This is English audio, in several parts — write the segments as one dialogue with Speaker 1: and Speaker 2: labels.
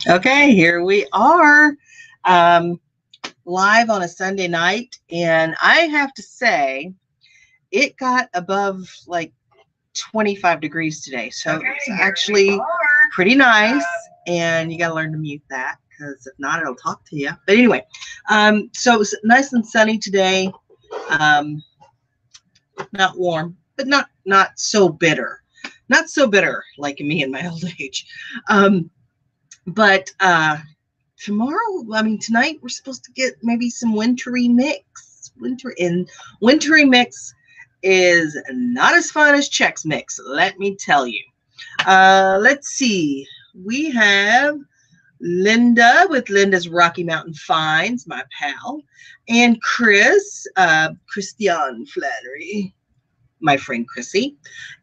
Speaker 1: Okay, here we are, um, live on a Sunday night, and I have to say, it got above like 25 degrees today, so it's actually pretty nice. And you got to learn to mute that because if not, it'll talk to you. But anyway, so it was nice and sunny today. Um, not warm, but not so bitter, not so bitter like me in my old age. Um, but tomorrow, I mean tonight, we're supposed to get maybe some wintry mix. Wintry mix is not as fun as Chex Mix, let me tell you. Let's see. We have Linda with Linda's Rocky Mountain Finds, my pal, and Chris, Christian Flannery, my friend Chrissy,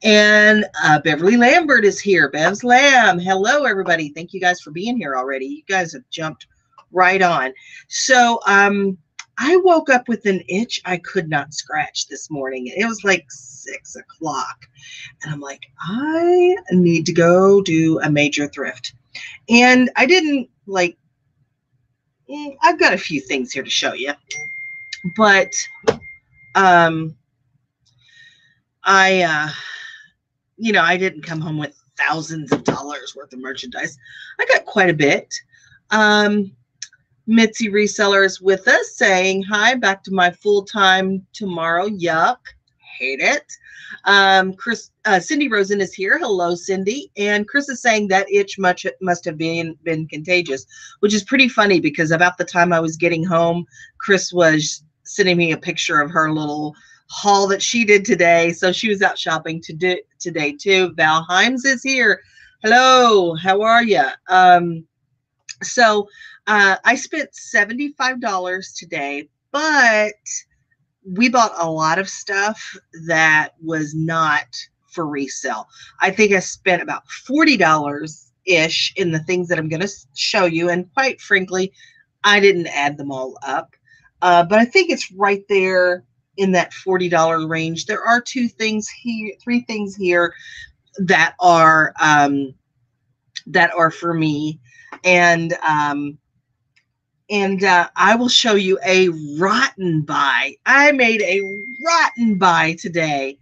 Speaker 1: and Beverly Lambert is here. Bev's Lamb. Hello, everybody. Thank you guys for being here already. You guys have jumped right on. So I woke up with an itch I could not scratch this morning. It was like 6 o'clock. And I'm like, I need to go do a major thrift. And I didn't like, I've got a few things here to show you. But I didn't come home with thousands of dollars worth of merchandise. I got quite a bit. Mitzi Reseller is with us saying, hi, back to my full-time tomorrow. Yuck. Hate it. Cindy Rosen is here. Hello, Cindy. And Chris is saying that itch must have been contagious, which is pretty funny because about the time I was getting home, Chris was sending me a picture of her little haul that she did today. So she was out shopping today too. Val Himes is here. Hello, how are you? I spent $75 today, but we bought a lot of stuff that was not for resale. I think I spent about $40-ish in the things that I'm going to show you. And quite frankly, I didn't add them all up. But I think it's right there in that $40 range. There are three things here that are for me. And I will show you a rotten buy. I made a rotten buy today.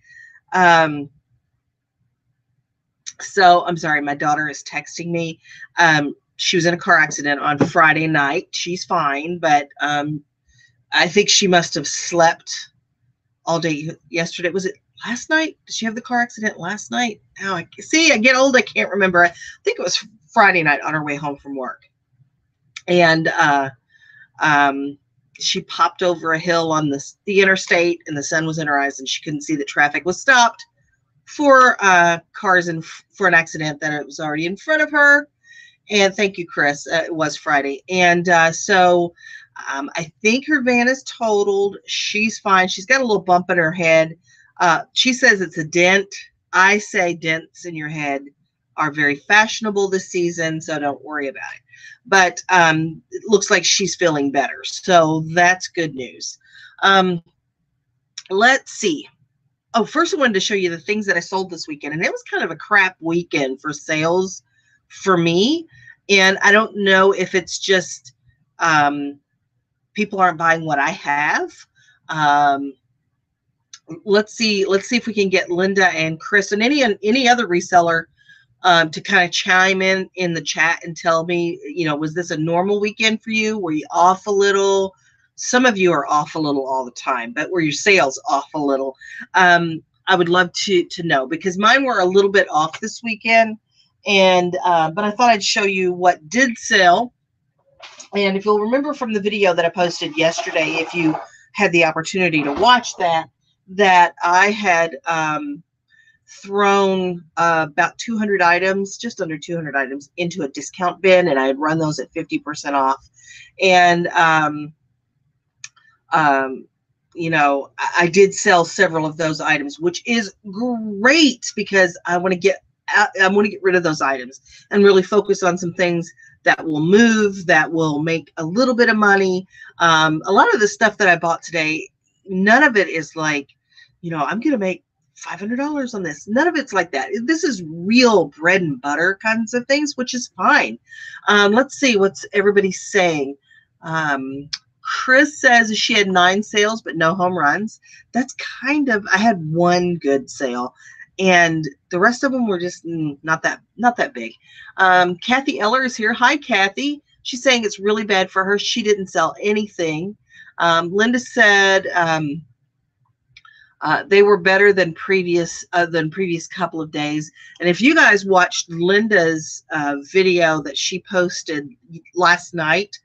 Speaker 1: So I'm sorry, my daughter is texting me. She was in a car accident on Friday night. She's fine, but I think she must have slept all day yesterday. Was it last night? Did she have the car accident last night? Oh, I get old. I can't remember. I think it was Friday night on her way home from work. And she popped over a hill on the interstate, and the sun was in her eyes, and she couldn't see that traffic was stopped for cars and for an accident that it was already in front of her. And thank you, Chris. It was Friday. And I think her van is totaled. She's fine. She's got a little bump in her head. She says it's a dent. I say dents in your head are very fashionable this season, so don't worry about it. But it looks like she's feeling better, so that's good news. Let's see. Oh, first I wanted to show you the things that I sold this weekend, and it was kind of a crap weekend for sales for me. And I don't know if it's just people aren't buying what I have. Let's see if we can get Linda and Chris and any other reseller to kind of chime in the chat and tell me, was this a normal weekend for you? Were you off a little? Some of you are off a little all the time, but were your sales off a little? I would love to know, because mine were a little bit off this weekend, and but I thought I'd show you what did sell. And if you'll remember from the video that I posted yesterday, if you had the opportunity to watch that I had thrown about 200 items, just under 200 items, into a discount bin, and I had run those at 50% off. And I did sell several of those items, which is great because I want to get rid of those items and really focus on some things that will move, that will make a little bit of money. A lot of the stuff that I bought today, none of it is like, I'm going to make $500 on this. None of it's like that. This is real bread and butter kinds of things, which is fine. Let's see what's everybody saying. Chris says she had 9 sales, but no home runs. That's kind of, I had one good sale, and the rest of them were just not that big. Kathy Eller is here. Hi, Kathy. She's saying it's really bad for her. She didn't sell anything. Linda said they were better than previous couple of days. And if you guys watched Linda's video that she posted last night,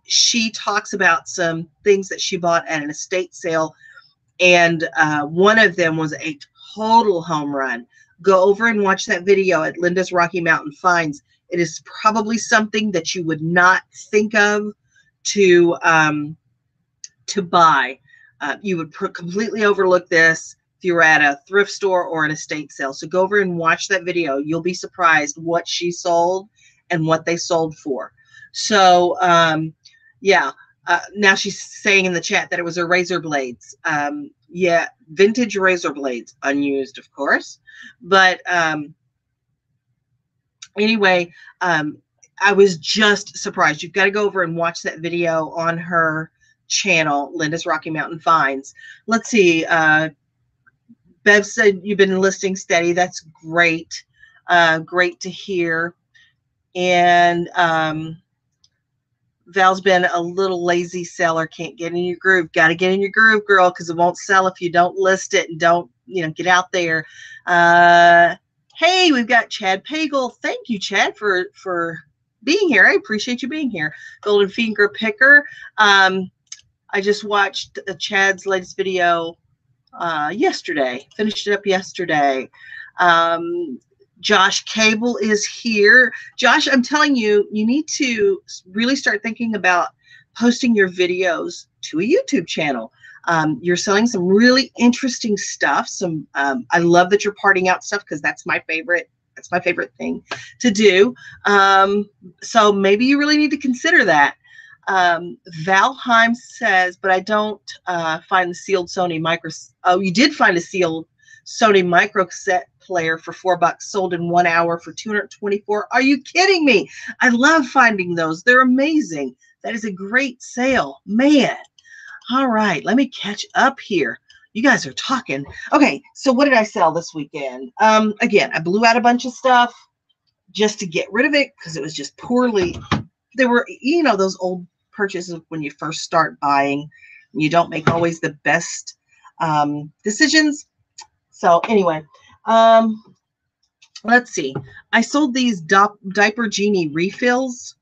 Speaker 1: she talks about some things that she bought at an estate sale, and one of them was a total home run. Go over and watch that video at Linda's Rocky Mountain Finds. It is probably something that you would not think of to buy. You would completely overlook this if you were at a thrift store or an estate sale. So go over and watch that video. You'll be surprised what she sold and what they sold for. So yeah, now she's saying in the chat that it was her razor blades. Yeah, vintage razor blades, unused, of course. But anyway, I was just surprised. You've got to go over and watch that video on her channel, Linda's Rocky Mountain Finds. Let's see. Bev said you've been listing steady. That's great. Great to hear. And Val's been a little lazy seller. Can't get in your groove. Got to get in your groove, girl, because it won't sell if you don't list it and don't, get out there. Hey, we've got Chad Pagel. Thank you, Chad, for being here. I appreciate you being here. Golden Finger Picker. I just watched Chad's latest video yesterday. Finished it up yesterday. Josh Cable is here. Josh, I'm telling you, you need to really start thinking about posting your videos to a YouTube channel. You're selling some really interesting stuff. I love that you're parting out stuff, because that's my favorite. That's my favorite thing to do. So maybe you really need to consider that. Valheim says, but I don't find the sealed Sony micro. Oh, you did find a sealed Sony micro cassette player for $4, sold in 1 hour for $224. Are you kidding me? I love finding those. They're amazing. That is a great sale, man. All right, let me catch up here. You guys are talking. Okay, so what did I sell this weekend? Again, I blew out a bunch of stuff just to get rid of it because it was just poorly. There were, those old purchases when you first start buying. You don't make always the best decisions. So anyway, let's see. I sold these Diaper Genie refills,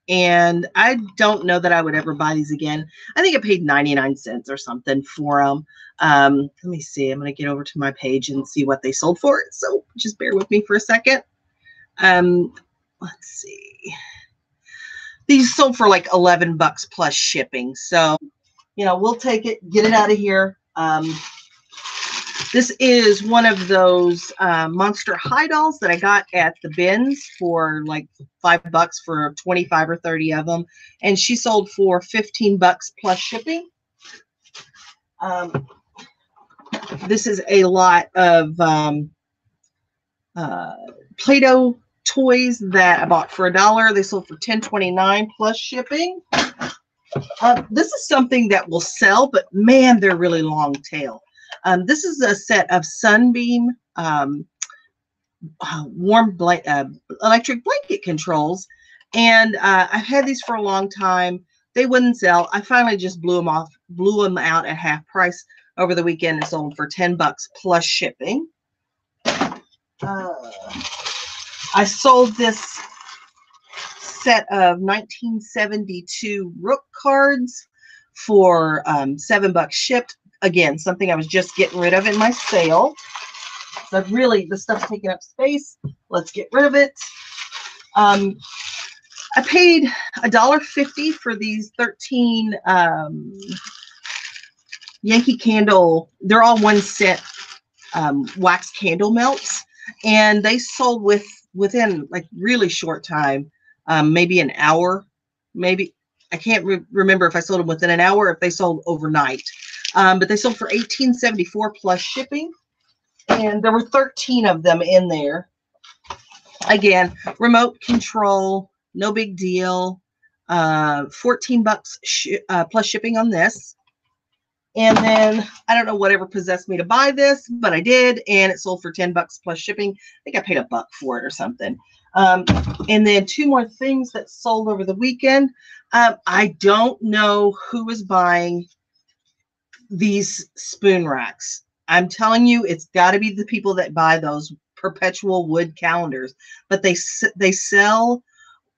Speaker 1: and I don't know that I would ever buy these again. I think I paid 99 cents or something for them. Let me see. I'm going to get over to my page and see what they sold for. So just bear with me for a second. Let's see. These sold for like $11 plus shipping. So, we'll take it, get it out of here. This is one of those Monster High dolls that I got at the bins for like $5 for 25 or 30 of them. And she sold for $15 plus shipping. This is a lot of Play-Doh toys that I bought for $1. They sold for $10.29 plus shipping. This is something that will sell, but man, they're really long tail. This is a set of Sunbeam warm electric blanket controls, and I've had these for a long time. They wouldn't sell. I finally just blew them out at half price over the weekend and sold for $10 plus shipping. I sold this set of 1972 Rook cards for $7 shipped. Again, something I was just getting rid of in my sale. So really, the stuff's taking up space. Let's get rid of it. I paid $1.50 for these 13 Yankee Candle. They're all 1 cent wax candle melts, and they sold within like really short time, maybe an hour. Maybe I can't remember if I sold them within an hour or if they sold overnight. But they sold for $18.74 plus shipping. And there were 13 of them in there. Again, remote control, no big deal. $14 plus shipping on this. And then I don't know whatever possessed me to buy this, but I did, and it sold for $10 plus shipping. I think I paid $1 for it or something. And then 2 more things that sold over the weekend. I don't know who is buying these spoon racks. I'm telling you, it's got to be the people that buy those perpetual wood calendars, but they sell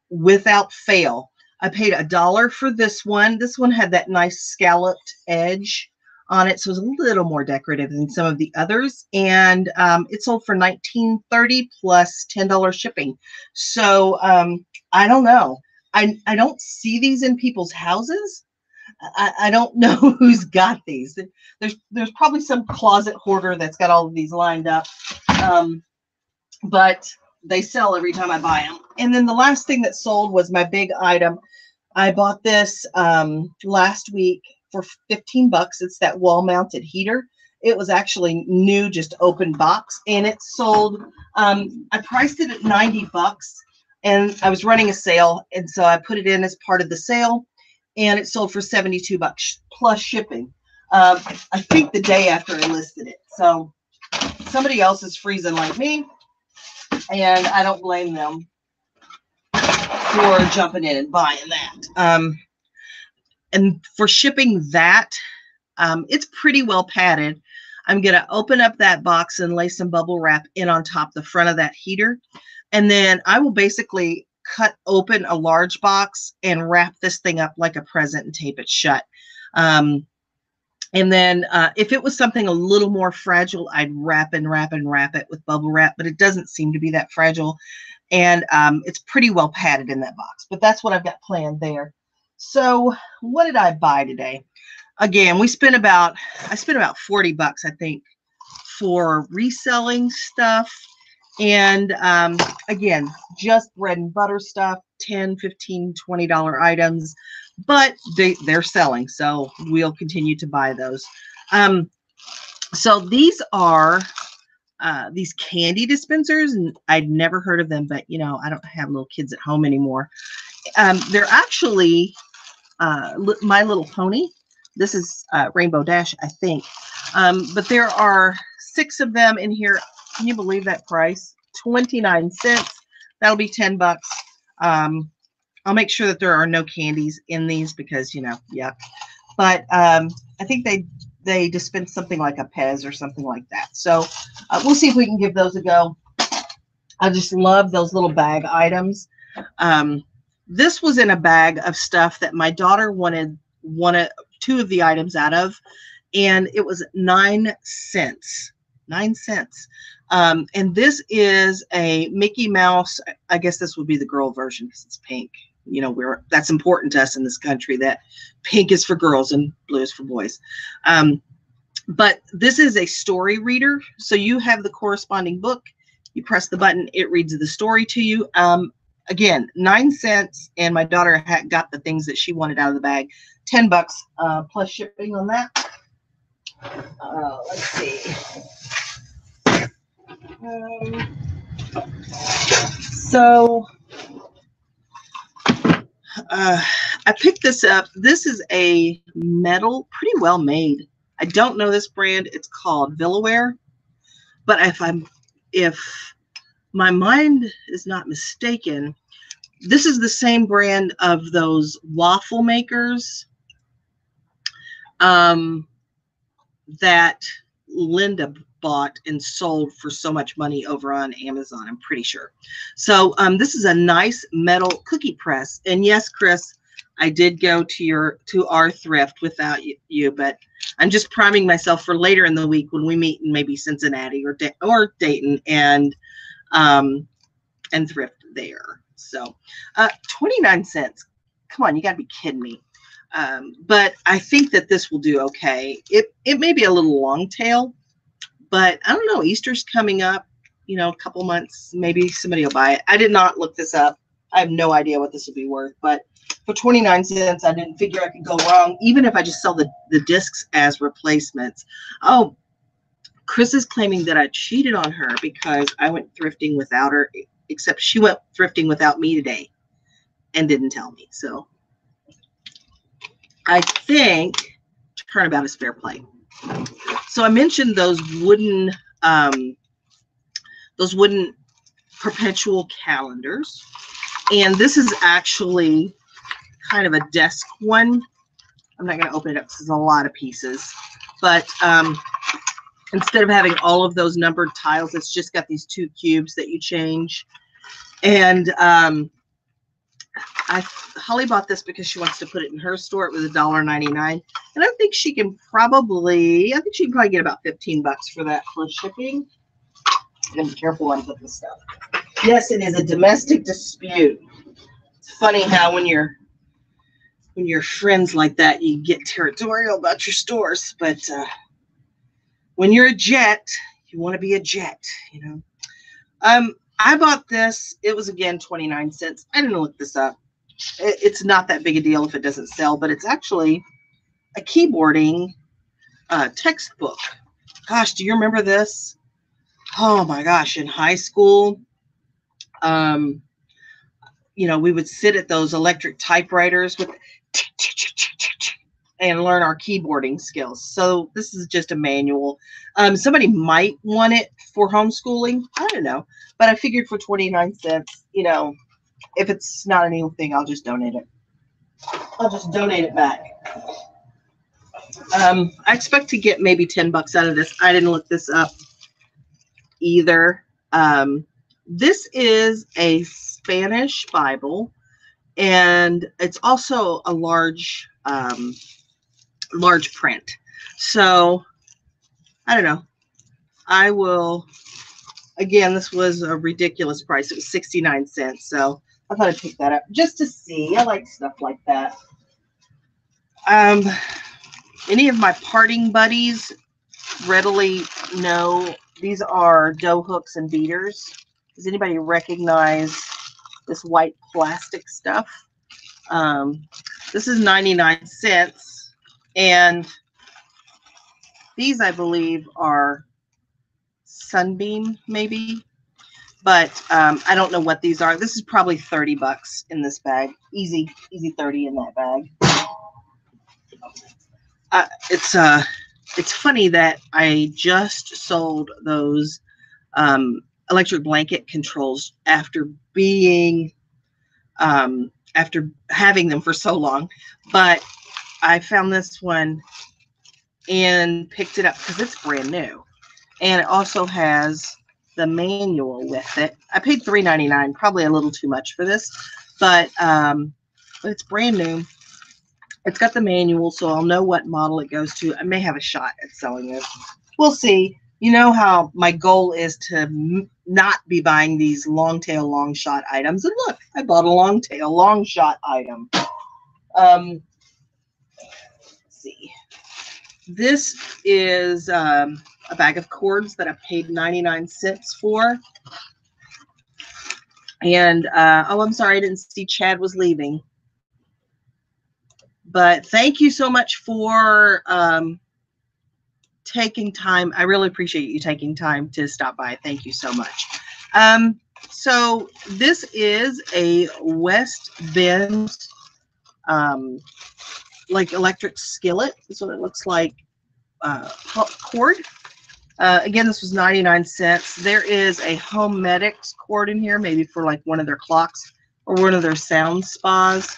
Speaker 1: without fail. I paid $1 for this one. This one had that nice scalloped edge on it, so it was a little more decorative than some of the others. And it sold for $19.30 plus $10 shipping. So I don't know. I don't see these in people's houses. I don't know who's got these. There's probably some closet hoarder that's got all of these lined up. But they sell every time I buy them. And then the last thing that sold was my big item. I bought this last week for $15. It's that wall mounted heater. It was actually new, just open box, and it sold. I priced it at $90, and I was running a sale, and so I put it in as part of the sale, and it sold for $72 plus shipping. I think the day after I listed it. So somebody else is freezing like me, and I don't blame them for jumping in and buying that. And for shipping that, it's pretty well padded. I'm going to open up that box and lay some bubble wrap in on top the front of that heater. And then I will basically cut open a large box and wrap this thing up like a present and tape it shut. And then if it was something a little more fragile, I'd wrap and wrap and wrap it with bubble wrap, but it doesn't seem to be that fragile. And it's pretty well padded in that box, but that's what I've got planned there. So what did I buy today? Again, I spent about $40, I think, for reselling stuff. And again, just bread and butter stuff, $10, $15, $20 items, but they're selling. So we'll continue to buy those. So these are these candy dispensers, and I'd never heard of them, but you know, I don't have little kids at home anymore. They're actually My Little Pony. This is Rainbow Dash, I think. But there are 6 of them in here. Can you believe that price? 29 cents. That'll be $10. I'll make sure that there are no candies in these because, you know, yeah. But I think they dispense something like a Pez or something like that. So we'll see if we can give those a go. I just love those little bag items. This was in a bag of stuff that my daughter wanted 2 of the items out of, and it was 9 cents. 9 cents. And this is a Mickey Mouse. I guess this would be the girl version because it's pink. You know, that's important to us in this country, that pink is for girls and blue is for boys. But this is a story reader. So you have the corresponding book. You press the button, it reads the story to you. Again, 9 cents, and my daughter got the things that she wanted out of the bag. $10 plus shipping on that. Let's see. So I picked this up. This is a metal, pretty well made. I don't know this brand. It's called Villaware. But if my mind is not mistaken, this is the same brand of those waffle makers that Linda bought and sold for so much money over on Amazon, I'm pretty sure. So this is a nice metal cookie press. And yes, Chris, I did go to our thrift without you, but I'm just priming myself for later in the week when we meet in maybe Cincinnati or Dayton and thrift there. So 29 cents. Come on, you got to be kidding me. But I think that this will do okay. It may be a little long tail, but I don't know. Easter's coming up, you know, a couple months. Maybe somebody will buy it. I did not look this up. I have no idea what this will be worth, but for 29 cents, I didn't figure I could go wrong, even if I just sell the discs as replacements. Oh, Chris is claiming that I cheated on her because I went thrifting without her, except she went thrifting without me today and didn't tell me. So I think turnabout is fair play. So I mentioned those wooden perpetual calendars. And this is actually kind of a desk one. I'm not going to open it up because there's a lot of pieces. But instead of having all of those numbered tiles, it's just got these 2 cubes that you change. And Holly bought this because she wants to put it in her store. It was $1.99. And I think she can probably get about 15 bucks for that plus shipping. I'm going to be careful when I put this stuff. Yes, it is a domestic dispute. It's funny how when you're friends like that, you get territorial about your stores. But when you're a jet, you want to be a jet, you know. I bought this. It was, again, 29 cents. I didn't look this up. It's not that big a deal if it doesn't sell, but it's actually a keyboarding textbook. Gosh, do you remember this? Oh, my gosh, in high school, you know, we would sit at those electric typewriters with and learn our keyboarding skills. So this is just a manual. Somebody might want it for homeschooling. I don't know. But I figured for 29 cents, you know, if it's not anything, I'll just donate it. I'll just donate it back. I expect to get maybe 10 bucks out of this. I didn't look this up either. This is a Spanish Bible, and it's also a large print. So I don't know. I will, again, this was a ridiculous price. It was 69 cents. So I thought I'd pick that up just to see. I like stuff like that. Any of my parting buddies readily know these are dough hooks and beaters. Does anybody recognize this white plastic stuff? This is 99 cents. And these, I believe, are Sunbeam, maybe. But I don't know what these are. This is probably 30 bucks in this bag. Easy 30 in that bag. It's funny that I just sold those electric blanket controls after being after having them for so long, but I found this one and picked it up because it's brand new, and it also has the manual with it. I paid $3.99, probably a little too much for this, but it's brand new. It's got the manual, so I'll know what model it goes to. I may have a shot at selling this. We'll see. You know how my goal is to not be buying these long tail, long shot items. And look, I bought a long tail, long shot item. Let's see. This is a bag of cords that I paid 99 cents for. And, oh, I'm sorry, I didn't see Chad was leaving. But thank you so much for taking time. I really appreciate you taking time to stop by. Thank you so much. So this is a West Bend like electric skillet. This is what it looks like. Cord. Again, this was 99 cents. There is a Homedics cord in here, maybe for like one of their clocks or one of their sound spas.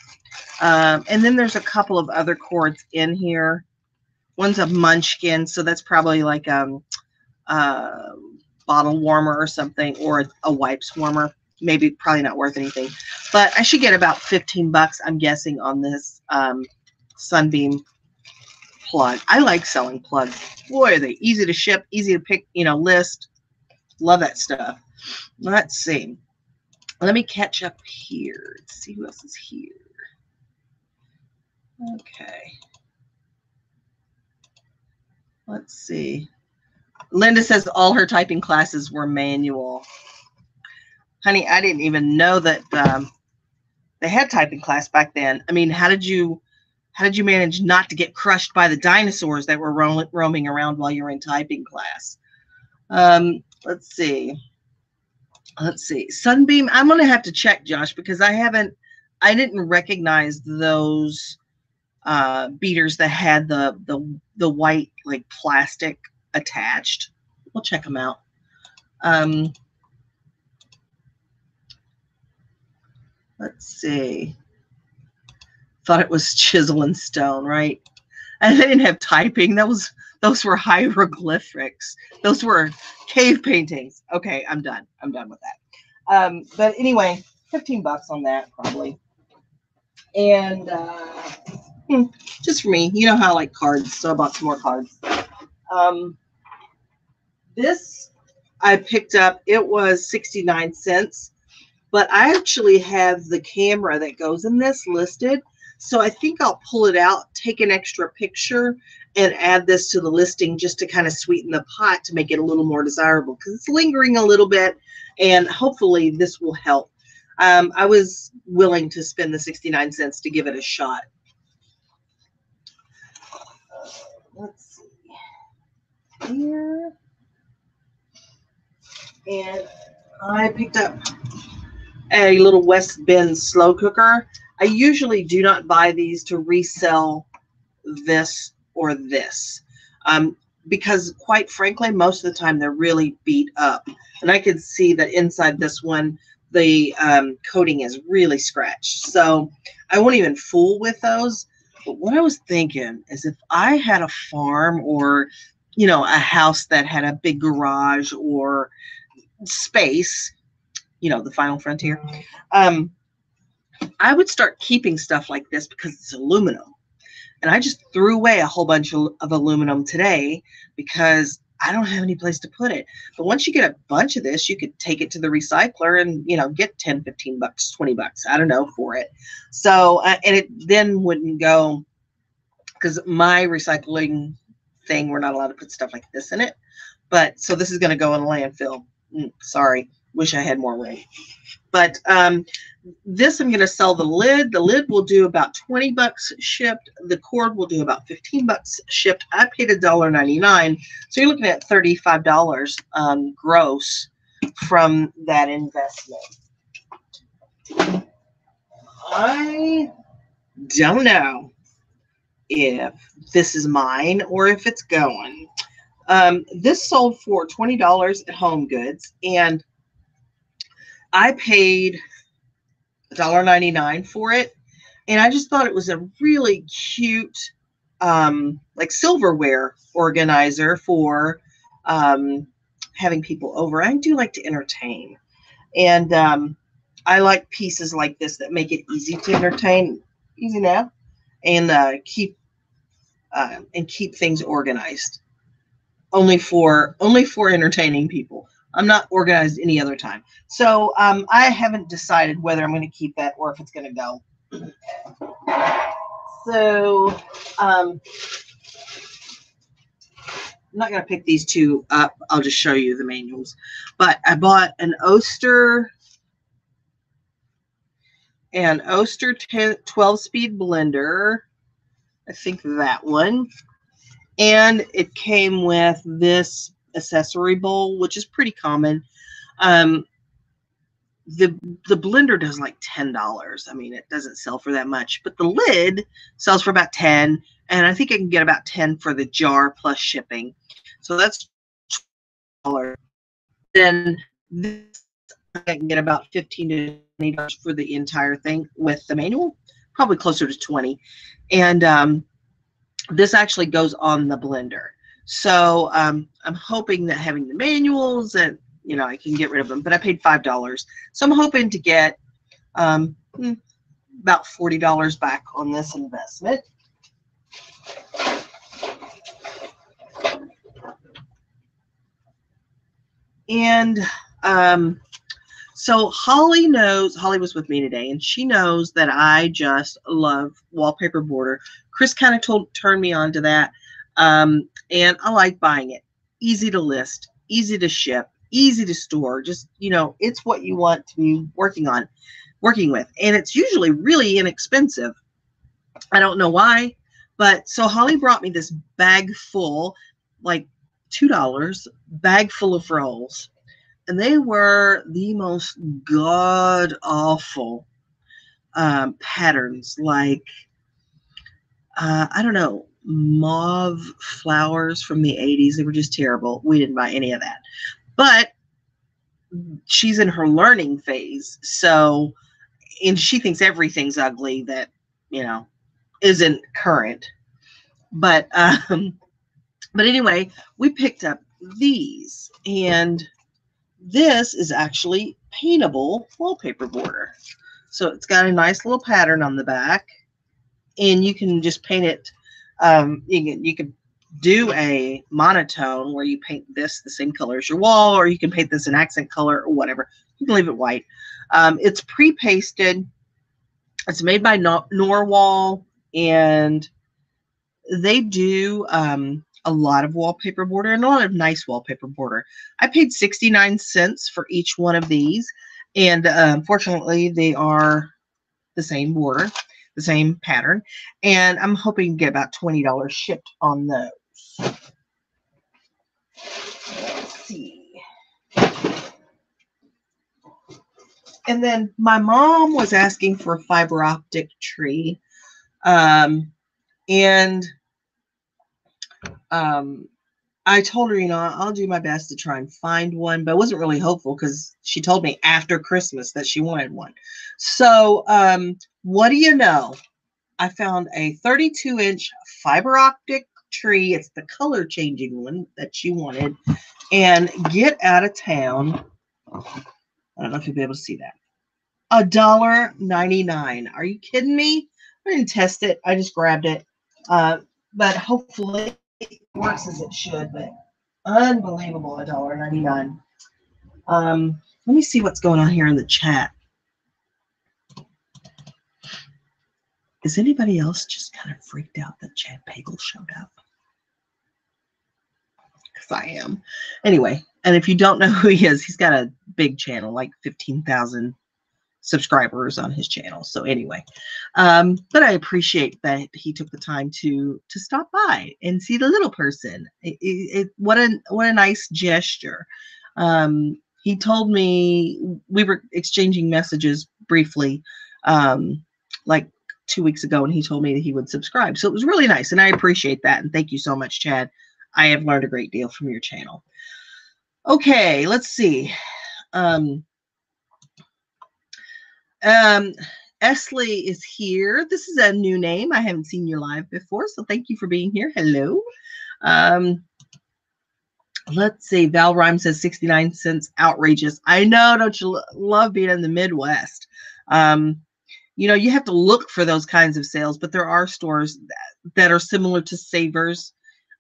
Speaker 1: And then there's a couple of other cords in here. One's a Munchkin, so that's probably like a bottle warmer or something, or a wipes warmer. Maybe probably not worth anything, but I should get about 15 bucks, I'm guessing, on this Sunbeam plug. I like selling plugs. Boy, are they easy to ship, easy to pick, you know, list. Love that stuff. Let's see. Let me catch up here. Let's see who else is here. Okay. Let's see. Linda says all her typing classes were manual. Honey, I didn't even know that they had typing class back then. I mean, how did you manage not to get crushed by the dinosaurs that were roaming around while you were in typing class? Let's see. Sunbeam. I'm going to have to check, Josh, because I didn't recognize those beaters that had the white like plastic attached. We'll check them out. Let's see. Thought it was chisel and stone, right? And they didn't have typing. Those were hieroglyphics. Those were cave paintings. Okay, I'm done. I'm done with that. But anyway, $15 on that probably. And just for me, you know how I like cards, so I bought some more cards. This I picked up. It was 69 cents, but I actually have the camera that goes in this listed. So I think I'll pull it out, take an extra picture, and add this to the listing just to kind of sweeten the pot to make it a little more desirable, because it's lingering a little bit, and hopefully this will help. I was willing to spend the 69 cents to give it a shot. Let's see here. And I picked up a little West Bend slow cooker. I usually do not buy these to resell this or this, because quite frankly, most of the time they're really beat up. And I can see that inside this one, the coating is really scratched. So I won't even fool with those. But what I was thinking is, if I had a farm or, you know, a house that had a big garage or space, you know, the final frontier, I would start keeping stuff like this because it's aluminum. And I just threw away a whole bunch of aluminum today because I don't have any place to put it. But once you get a bunch of this, you could take it to the recycler and, you know, get 10, 15 bucks, 20 bucks, I don't know, for it. So, and it then wouldn't go, because my recycling thing, we're not allowed to put stuff like this in it. But so this is going to go in a landfill. Sorry, wish I had more room. But this, I'm going to sell the lid. The lid will do about 20 bucks shipped. The cord will do about 15 bucks shipped. I paid $1.99. So you're looking at $35 gross from that investment. I don't know if this is mine or if it's going. This sold for $20 at Home Goods, and I paid $1.99 for it. And I just thought it was a really cute, like silverware organizer for having people over. I do like to entertain. And I like pieces like this that make it easy to entertain, easy now, and keep things organized. Only for entertaining people. I'm not organized any other time. So I haven't decided whether I'm going to keep that or if it's going to go. So I'm not going to pick these two up. I'll just show you the manuals. But I bought an Oster 12-speed blender. I think that one. And it came with this accessory bowl, which is pretty common. The blender does like $10. I mean, it doesn't sell for that much, but the lid sells for about $10, and I think I can get about $10 for the jar plus shipping. So that's $12. Then this I can get about $15 to $20 for the entire thing with the manual, probably closer to $20. And this actually goes on the blender. So I'm hoping that having the manuals, and you know, I can get rid of them, but I paid $5. So I'm hoping to get about $40 back on this investment. And so Holly was with me today, and she knows that I just love wallpaper border. Chris kind of turned me on to that. And I like buying it. Easy to list, easy to ship, easy to store. Just, you know, it's what you want to be working on. working with, and it's usually really inexpensive. I don't know why, but so Holly brought me this bag full, like $2 bag full of rolls, and they were the most god awful patterns, like I don't know, mauve flowers from the 80s. They were just terrible. We didn't buy any of that, but she's in her learning phase, so, and she thinks everything's ugly that, you know, isn't current. But anyway, we picked up these, and this is actually paintable wallpaper border. So it's got a nice little pattern on the back, and you can just paint it. You can do a monotone where you paint this the same color as your wall, or you can paint this an accent color or whatever. You can leave it white. It's pre-pasted. It's made by Norwal, and they do a lot of wallpaper border and a lot of nice wallpaper border. I paid 69 cents for each one of these, and unfortunately they are the same border, the same pattern, and I'm hoping to get about $20 shipped on those. Let's see. And then my mom was asking for a fiber optic tree, and I told her, you know, I'll do my best to try and find one, but I wasn't really hopeful because she told me after Christmas that she wanted one. So what do you know? I found a 32-inch fiber optic tree. It's the color changing one that she wanted. And get out of town. I don't know if you'll be able to see that. $1.99. Are you kidding me? I didn't test it. I just grabbed it. But hopefully it works as it should. But unbelievable, $1.99. Let me see what's going on here in the chat. Is anybody else just kind of freaked out that Chad Pagel showed up? Because I am. Anyway, and if you don't know who he is, he's got a big channel, like 15,000 subscribers on his channel. So anyway, but I appreciate that he took the time to stop by and see the little person. What a nice gesture. He told me, we were exchanging messages briefly, like 2 weeks ago, and he told me that he would subscribe. So it was really nice, and I appreciate that. And thank you so much, Chad. I have learned a great deal from your channel. Okay, let's see. Esley is here. This is a new name. I haven't seen you live before, so thank you for being here. Hello. Let's see. Val Rhyme says 69 cents. Outrageous. I know. Don't you love being in the Midwest? You know, you have to look for those kinds of sales, but there are stores that are similar to Savers.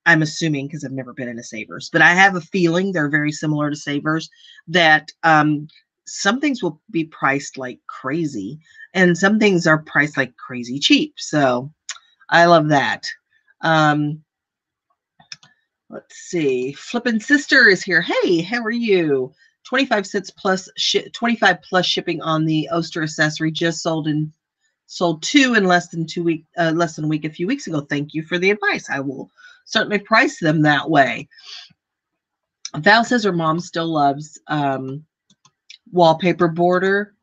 Speaker 1: I'm assuming, because I've never been in a Savers, but I have a feeling they're very similar to Savers, that some things will be priced like crazy and some things are priced like crazy cheap. So I love that. Let's see. Flippin' Sister is here. Hey, how are you? 25 cents plus 25 plus shipping on the Oster accessory. Just sold two in less than a week a few weeks ago. Thank you for the advice. I will certainly price them that way. Val says her mom still loves wallpaper border,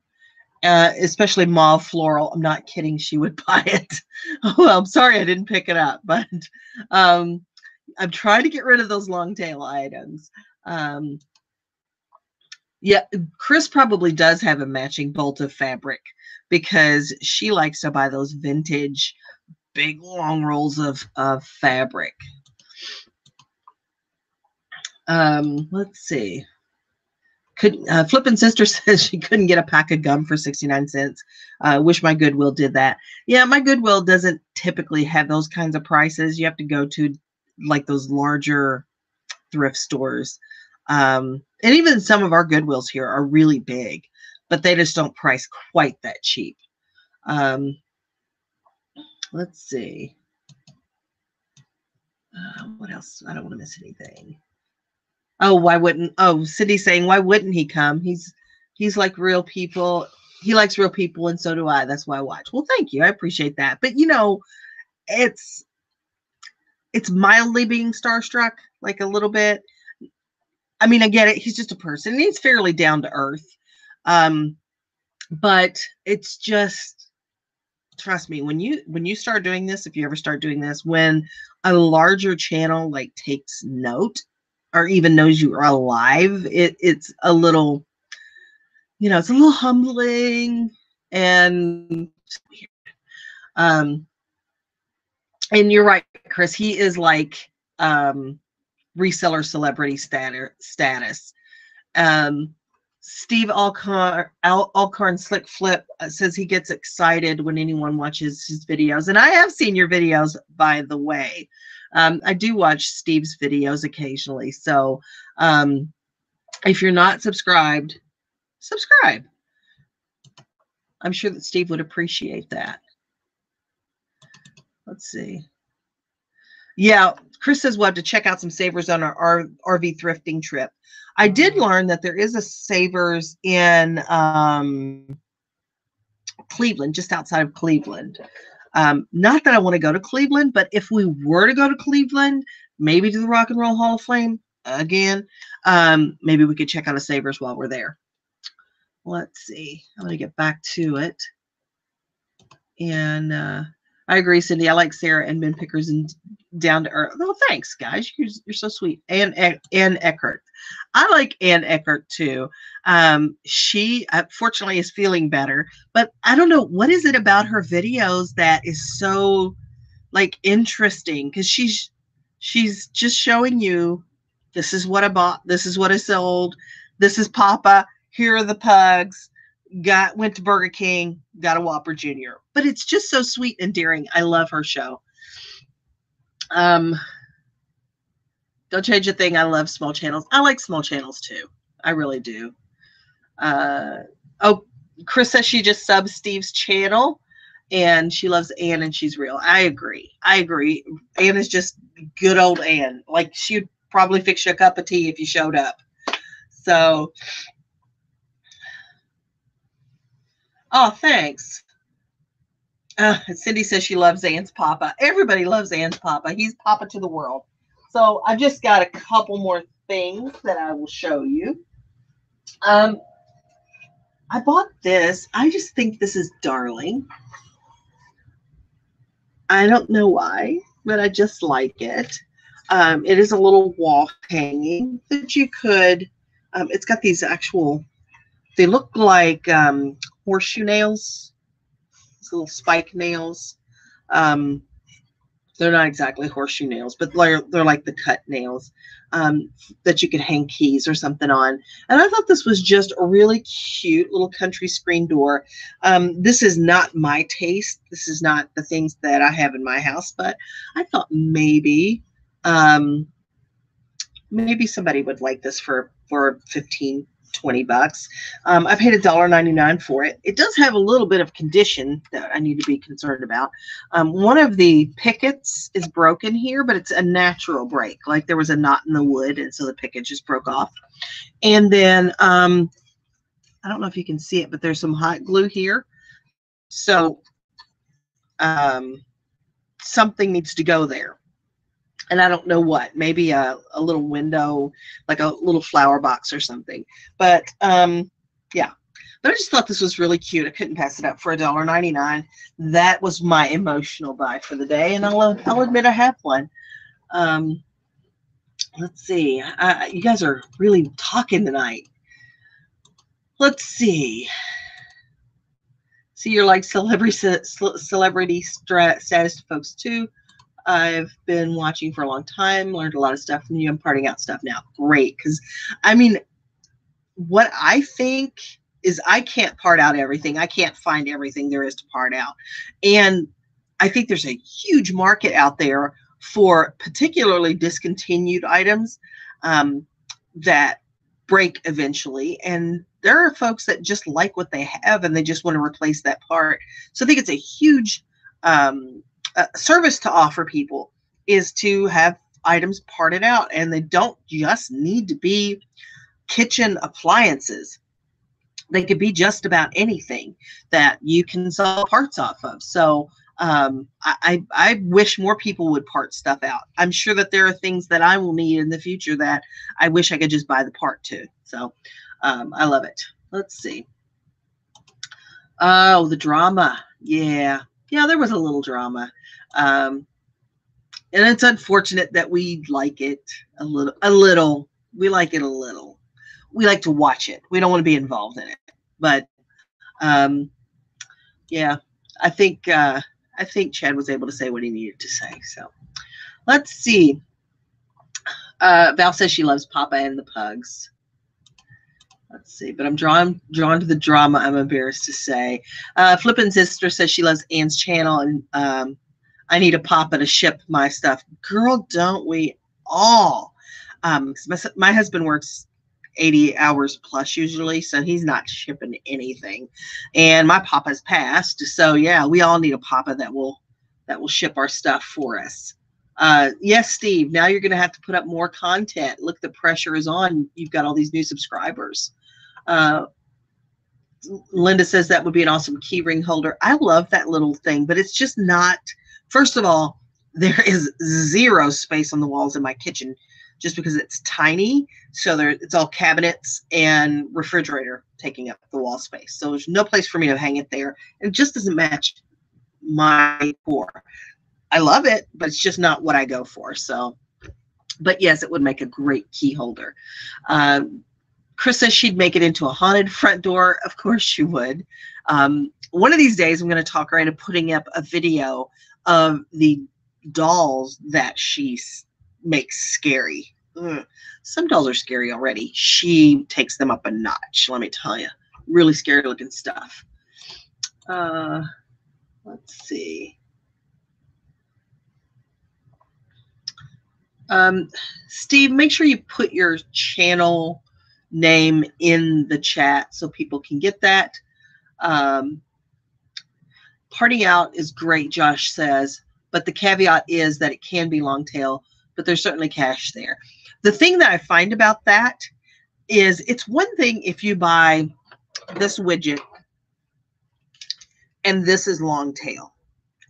Speaker 1: especially mauve floral. I'm not kidding. She would buy it. Well, I'm sorry I didn't pick it up, but I'm trying to get rid of those long tail items. Yeah, Chris probably does have a matching bolt of fabric because she likes to buy those vintage big long rolls of fabric. Let's see. Flippin' Sister says she couldn't get a pack of gum for 69 cents. Wish my Goodwill did that. Yeah, my Goodwill doesn't typically have those kinds of prices. You have to go to like those larger thrift stores. And even some of our Goodwills here are really big, but they just don't price quite that cheap. Let's see. What else? I don't want to miss anything. Oh, why wouldn't? Oh, Cindy's saying, why wouldn't he come? He's like real people. he likes real people, and so do I. That's why I watch. Well, thank you. I appreciate that. But you know, it's mildly being starstruck, like a little bit. I mean, I get it. He's just a person. And he's fairly down to earth. But it's just, trust me, when you start doing this, if you ever start doing this, when a larger channel like takes note or even knows you are alive, it's a little, it's a little humbling and weird. And you're right, Chris. He is like reseller celebrity status. Steve Alcorn Slick Flip says he gets excited when anyone watches his videos. And I have seen your videos, by the way. I do watch Steve's videos occasionally. So if you're not subscribed, subscribe. I'm sure that Steve would appreciate that. Let's see. Yeah, Chris says we'll have to check out some Savers on our RV thrifting trip. I did learn that there is a Savers in Cleveland, just outside of Cleveland. Not that I want to go to Cleveland, but if we were to go to Cleveland, maybe to the Rock and Roll Hall of Fame again, maybe we could check out a Savers while we're there. Let's see. I'm going to get back to it. And I agree, Cindy. I like Sarah and Ben Pickers and down to earth. Oh, thanks, guys. You're so sweet. Ann Eckert. I like Ann Eckert too. She fortunately is feeling better, but I don't know what is it about her videos that is so like interesting, because she's just showing you, this is what I bought, this is what I sold, this is Papa, here are the pugs. Went to Burger King, got a Whopper Jr. But it's just so sweet and endearing. I love her show. Don't change a thing. I love small channels. I like small channels too. I really do. Oh, Chris says she just subbed Steve's channel and she loves Ann and she's real. I agree. Ann is just good old Ann. Like, she'd probably fix you a cup of tea if you showed up. So, oh, thanks. Cindy says she loves Ann's Papa. Everybody loves Ann's Papa. He's Papa to the world. So I've just got a couple more things that I will show you. I bought this. I just think this is darling. I don't know why, but I just like it. It is a little wall hanging that you could, it's got these actual, they look like horseshoe nails, these little spike nails. They're not exactly horseshoe nails, but they're like the cut nails that you could hang keys or something on. And I thought this was just a really cute little country screen door. This is not my taste. This is not the things that I have in my house, but I thought maybe somebody would like this for 15, 20 bucks. I paid $1.99 for it. It does have a little bit of condition that I need to be concerned about. One of the pickets is broken here, but it's a natural break. Like, there was a knot in the wood, and so the picket just broke off. And then I don't know if you can see it, but there's some hot glue here. So something needs to go there. And I don't know what, maybe a little window, like a little flower box or something. But yeah, but I just thought this was really cute. I couldn't pass it up for $1.99. That was my emotional buy for the day, and I'll admit I have one. Let's see. You guys are really talking tonight. Let's see. See, you're like celebrity status folks too. I've been watching for a long time, learned a lot of stuff from you. I'm parting out stuff now. Great. Because, I mean, what I think is I can't part out everything. I can't find everything there is to part out. And I think there's a huge market out there for particularly discontinued items that break eventually. And there are folks that just like what they have and they just want to replace that part. So I think it's a huge service to offer people, is to have items parted out, and they don't just need to be kitchen appliances. they could be just about anything that you can sell parts off of. So I wish more people would part stuff out. I'm sure that there are things that I will need in the future that I wish I could just buy the part to. So I love it. Let's see. Oh, the drama. Yeah. Yeah, there was a little drama. And it's unfortunate that we like it a little. We like it a little. We like to watch it. We don't want to be involved in it. But yeah, I think Chad was able to say what he needed to say. So let's see. Val says she loves Papa and the pugs. Let's see, but I'm drawn to the drama, I'm embarrassed to say. Flippin' Sister says she loves Anne's channel, and I need a Papa to ship my stuff. Girl, don't we all? My husband works 80 hours plus usually, so he's not shipping anything. And my Papa's passed, so yeah, we all need a Papa that will ship our stuff for us. Yes, Steve, now you're going to have to put up more content. Look, the pressure is on. You've got all these new subscribers. Linda says that would be an awesome key ring holder. I love that little thing, but it's just not. First of all, there is zero space on the walls in my kitchen just because it's tiny. So it's all cabinets and refrigerator taking up the wall space. So there's no place for me to hang it there. It just doesn't match my core. I love it, but it's just not what I go for. So, but yes, it would make a great key holder. Chris says she'd make it into a haunted front door. Of course she would. One of these days, I'm going to talk her into putting up a video of the dolls that she makes scary. Ugh. Some dolls are scary already. She takes them up a notch, let me tell you. Really scary looking stuff. Let's see. Steve, make sure you put your channel name in the chat so people can get that. Parting out is great, Josh says, but the caveat is that it can be long tail, but there's certainly cash there. The thing that I find about that is it's one thing if you buy this widget and this is long tail.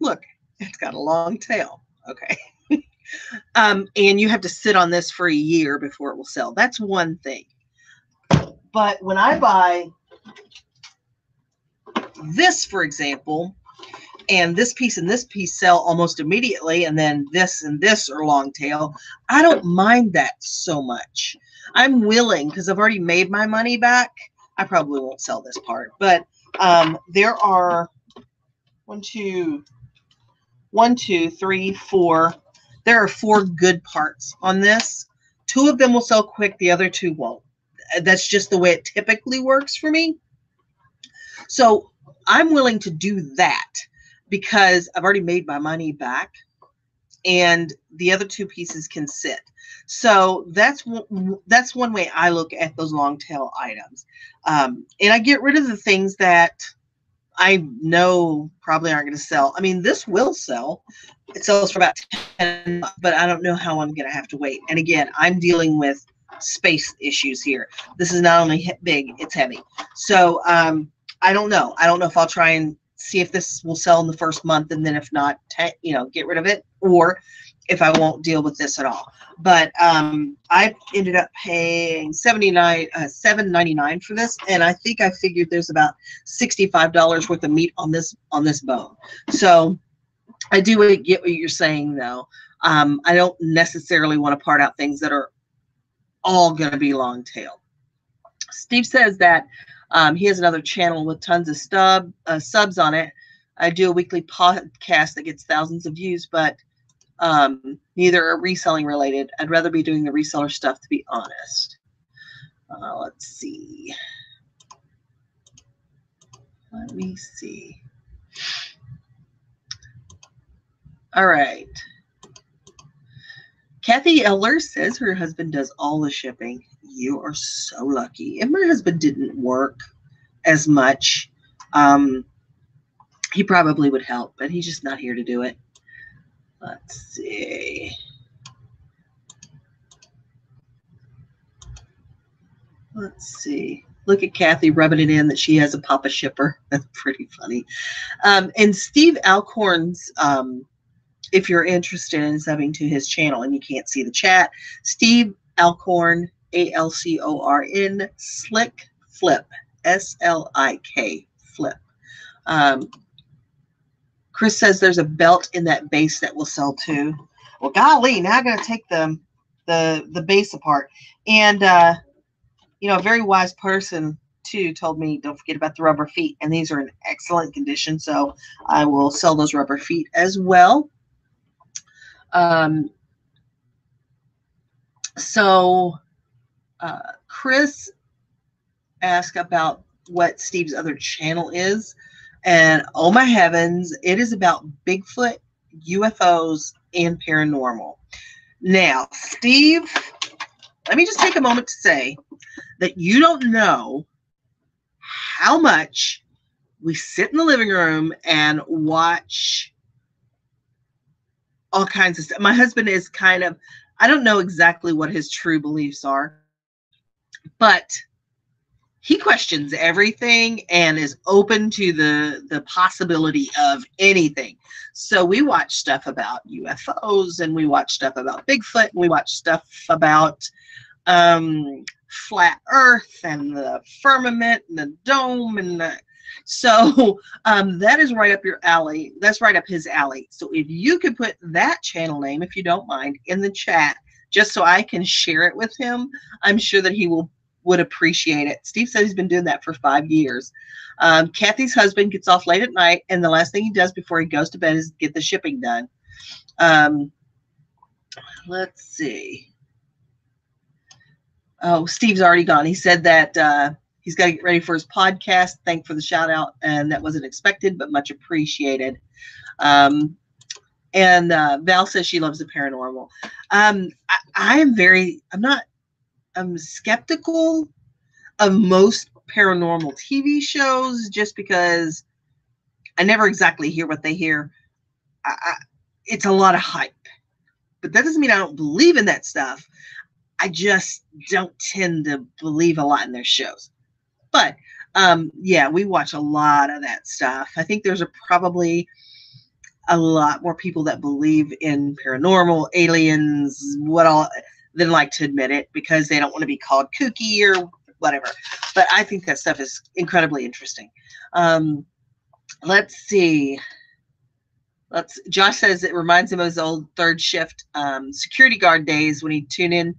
Speaker 1: Look, it's got a long tail. Okay. And you have to sit on this for a year before it will sell. That's one thing. But when I buy this, for example, and this piece sell almost immediately, and then this and this are long tail, I don't mind that so much. I'm willing, because I've already made my money back. I probably won't sell this part, but there are 1, 2, 3, 4. There are 4 good parts on this. 2 of them will sell quick. The other 2 won't. That's just the way it typically works for me. So I'm willing to do that because I've already made my money back and the other 2 pieces can sit. So that's one way I look at those long tail items. And I get rid of the things that I know probably aren't going to sell. I mean, this will sell. It sells for about 10, but I don't know how I'm going to have to wait. And again, I'm dealing with space issues here. This is not only big, it's heavy. So I don't know. I don't know if I'll try and see if this will sell in the first month, and then if not, get rid of it, or if I won't deal with this at all. But I ended up paying $7.99 for this, and I think I figured there's about $65 worth of meat on this bone. So I do get what you're saying, though. I don't necessarily want to part out things that are all going to be long tail. Steve says that he has another channel with tons of subs on it. I do a weekly podcast that gets thousands of views, but neither are reselling related. I'd rather be doing the reseller stuff, to be honest. Let's see. Let me see. All right. Kathy Eller says her husband does all the shipping. You are so lucky. If my husband didn't work as much, he probably would help, but he's just not here to do it. Let's see. Let's see. Look at Kathy rubbing it in that she has a Papa Shipper. That's pretty funny. And Steve Alcorn's, if you're interested in subbing to his channel and you can't see the chat, Steve Alcorn, Alcorn, Slick Flip, Slik Flip. Chris says there's a belt in that base that will sell too. Well, golly, now I got to take the base apart. And you know, a very wise person too told me don't forget about the rubber feet, and these are in excellent condition, so I will sell those rubber feet as well. Chris asked about what Steve's other channel is, and oh my heavens, it is about Bigfoot, UFOs, and paranormal. Now, Steve, let me just take a moment to say that you don't know how much we sit in the living room and watch all kinds of stuff. My husband is kind of, I don't know exactly what his true beliefs are, but he questions everything and is open to the possibility of anything. So we watch stuff about UFOs, and we watch stuff about Bigfoot, and we watch stuff about flat earth and the firmament and the dome and so that is right up your alley. That's right up his alley. So if you could put that channel name, if you don't mind, in the chat, just so I can share it with him, I'm sure that he would appreciate it. Steve said he's been doing that for 5 years. Kathy's husband gets off late at night, and the last thing he does before he goes to bed is get the shipping done. Let's see. Oh, Steve's already gone. He said that he's got to get ready for his podcast. Thank for the shout out. And that wasn't expected, but much appreciated. And Val says she loves the paranormal. I'm skeptical of most paranormal TV shows just because I never exactly hear what they hear. It's a lot of hype, but that doesn't mean I don't believe in that stuff. I just don't tend to believe a lot in their shows. But yeah, we watch a lot of that stuff. I think there's probably a lot more people that believe in paranormal, aliens, than like to admit it because they don't want to be called kooky or whatever. But I think that stuff is incredibly interesting. Let's see. Josh says it reminds him of his old third shift security guard days when he'd tune in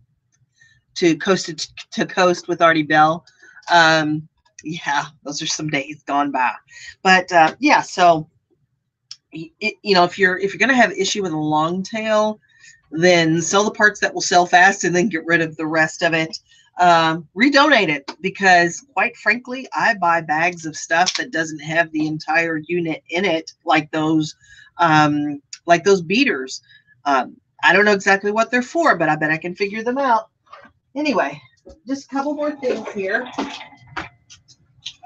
Speaker 1: to Coast to Coast with Artie Bell. Yeah, those are some days gone by. But yeah, so you know, if you're gonna have issue with a long tail, then sell the parts that will sell fast and then get rid of the rest of it. Redonate it, because quite frankly, I buy bags of stuff that doesn't have the entire unit in it, like those beaters. I don't know exactly what they're for, but I bet I can figure them out. Anyway, just a couple more things here.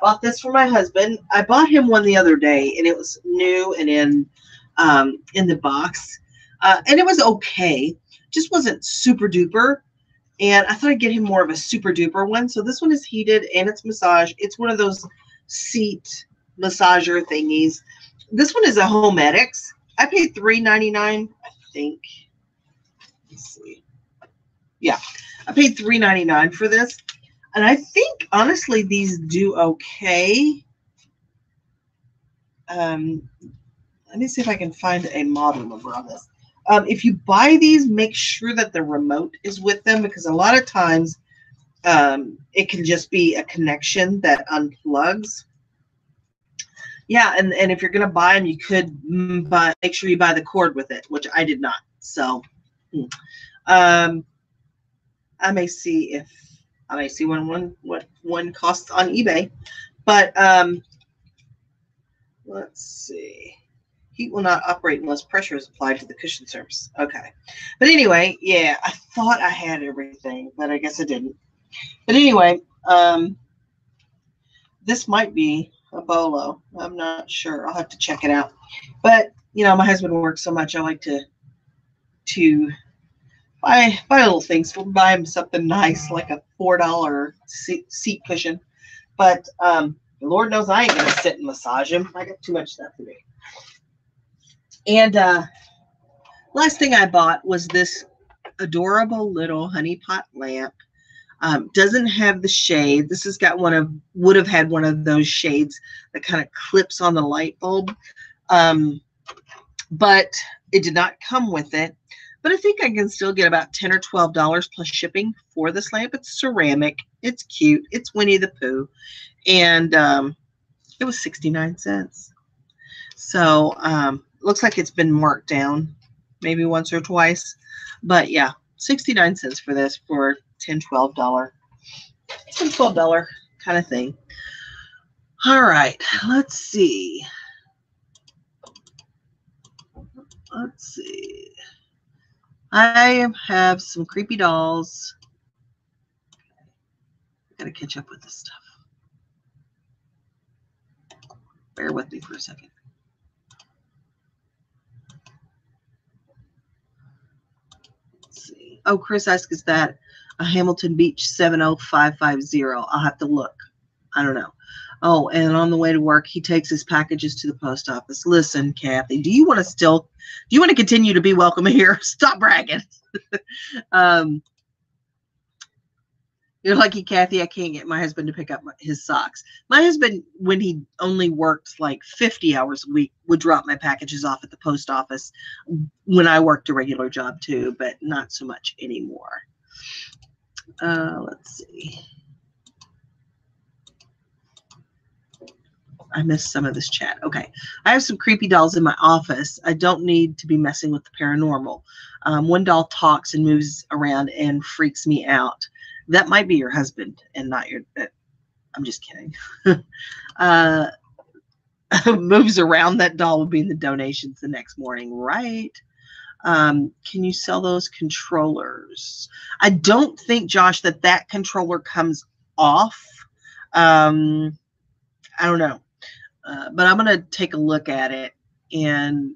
Speaker 1: Bought this for my husband. I bought him one the other day, and it was new and in the box, and it was okay. Just wasn't super duper. And I thought I'd get him more of a super duper one. So this one is heated and it's massage. It's one of those seat massager thingies. This one is a Homedics. I paid $3.99, I think. Let's see. Yeah, I paid $3.99 for this. And I think, honestly, these do okay. Let me see if I can find a model number on this. If you buy these, make sure that the remote is with them, because a lot of times it can just be a connection that unplugs. Yeah, and if you're going to buy them, you could make sure you buy the cord with it, which I did not. So I may see what one costs on eBay, but let's see. Heat will not operate unless pressure is applied to the cushion surface. Okay. But anyway, yeah, I thought I had everything, but I guess I didn't. But anyway, this might be a bolo. I'm not sure. I'll have to check it out. But, you know, my husband works so much, I like to buy little things. We'll buy him something nice, like a $4 seat cushion. But Lord knows I ain't gonna sit and massage him. I got too much stuff to do. And last thing I bought was this adorable little honey pot lamp. Doesn't have the shade. This has got would have had one of those shades that kind of clips on the light bulb. But it did not come with it. But I think I can still get about $10 or $12 plus shipping for this lamp. It's ceramic. It's cute. It's Winnie the Pooh. And it was 69 cents. So looks like it's been marked down maybe once or twice. But yeah, 69 cents for this for $10, $12. $10, $12 kind of thing. All right, let's see. I have some creepy dolls. Gotta catch up with this stuff. Bear with me for a second. Let's see. Oh, Chris asks, is that a Hamilton Beach 70550? I'll have to look. I don't know. Oh, and on the way to work, he takes his packages to the post office. Listen, Kathy, do you want to continue to be welcome here? Stop bragging. You're lucky, Kathy, I can't get my husband to pick up his socks. My husband, when he only worked like 50 hours a week, would drop my packages off at the post office when I worked a regular job too, but not so much anymore. Let's see. I missed some of this chat. Okay. I have some creepy dolls in my office. I don't need to be messing with the paranormal. One doll talks and moves around and freaks me out. That might be your husband and not your, I'm just kidding. Moves around, that doll will be in the donations the next morning, right? Can you sell those controllers? I don't think, Josh, that controller comes off. I don't know. But I'm going to take a look at it, and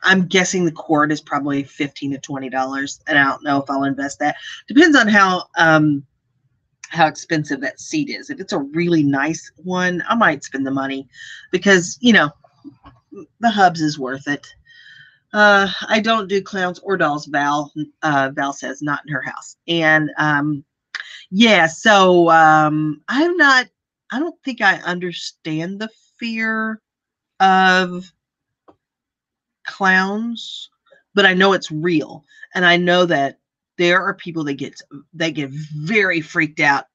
Speaker 1: I'm guessing the cord is probably $15 to $20, and I don't know if I'll invest that. Depends on how expensive that seat is. If it's a really nice one, I might spend the money because, you know, the hubs is worth it. I don't do clowns or dolls, Val. Val says not in her house. And yeah, so I don't think I understand the fear of clowns, but I know it's real, and I know that there are people that get very freaked out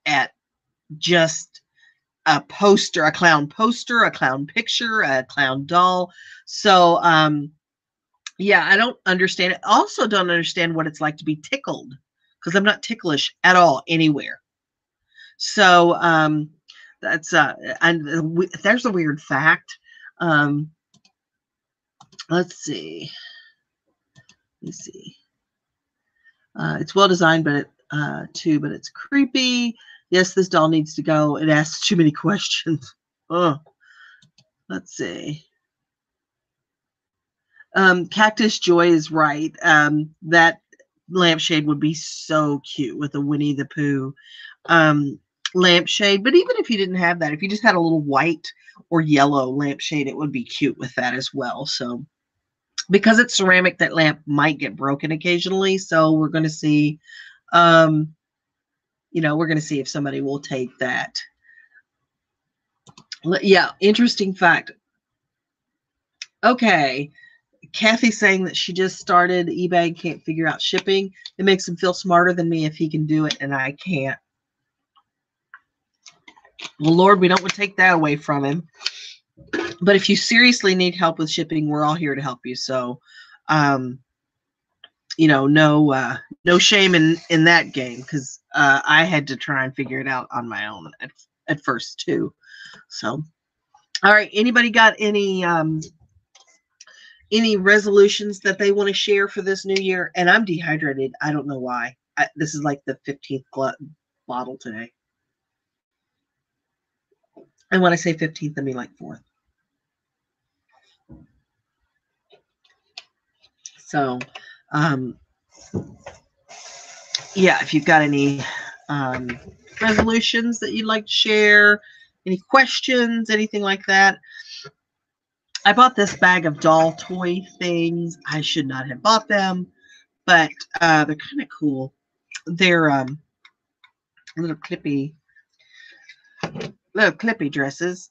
Speaker 1: at just a poster, a clown poster, a clown picture, a clown doll. So yeah, I don't understand it. Also don't understand what it's like to be tickled, because I'm not ticklish at all anywhere. So that's there's a weird fact. Let's see. It's well designed, but it's creepy. Yes, this doll needs to go. It asks too many questions. Oh, let's see. Cactus Joy is right. That lampshade would be so cute with a Winnie the Pooh lampshade. But even if you didn't have that, if you just had a little white or yellow lampshade, it would be cute with that as well. So because it's ceramic, that lamp might get broken occasionally. So we're going to see, you know, we're going to see if somebody will take that. Yeah, interesting fact. Okay. Kathy's saying that she just started eBay and can't figure out shipping. It makes him feel smarter than me if he can do it and I can't. Well, Lord, we don't want to take that away from him. But if you seriously need help with shipping, we're all here to help you. So, you know, no shame in that game, because I had to try and figure it out on my own at first too. So, all right, anybody got any resolutions that they want to share for this new year? And I'm dehydrated. I don't know why. This is like the 15th bottle today. And when I say 15th, I mean like 4th. So, yeah, if you've got any resolutions that you'd like to share? Any questions, anything like that? I bought this bag of doll toy things. I should not have bought them, but they're kind of cool. They're little clippy dresses.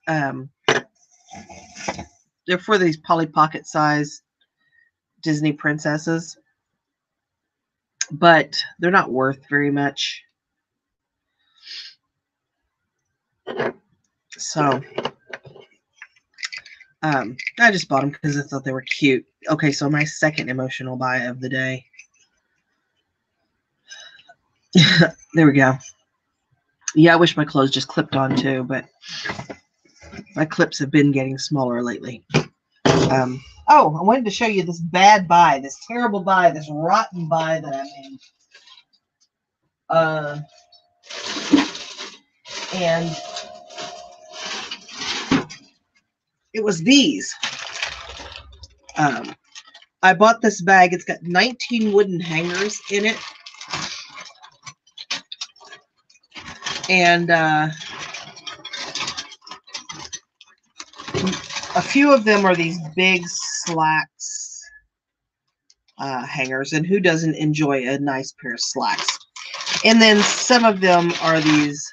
Speaker 1: They're for these Polly Pocket size Disney princesses, but they're not worth very much. So I just bought them because I thought they were cute. Okay, so my second emotional buy of the day. There we go. Yeah, I wish my clothes just clipped on too, but my clips have been getting smaller lately. Oh, I wanted to show you this bad buy, this terrible buy, this rotten buy that I made. And it was these. I bought this bag. It's got 19 wooden hangers in it. And a few of them are these big slacks hangers. And who doesn't enjoy a nice pair of slacks? And then some of them are these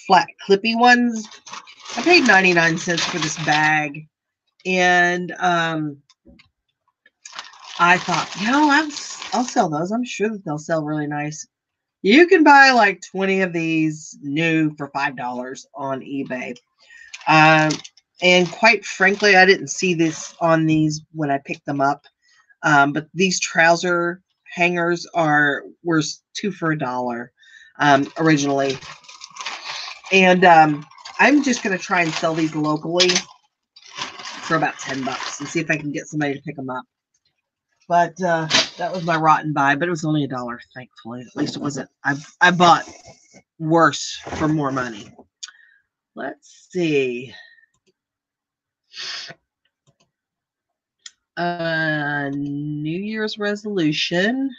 Speaker 1: flat clippy ones. I paid 99 cents for this bag. And I thought, I'll sell those. I'm sure that they'll sell really nice. You can buy like 20 of these new for $5 on eBay. And quite frankly, I didn't see this on these when I picked them up. But these trouser hangers were 2 for $1 originally. And I'm just going to try and sell these locally for about $10 and see if I can get somebody to pick them up. But that was my rotten buy, but it was only $1, thankfully. At least it wasn't. I bought worse for more money. Let's see. New Year's resolution,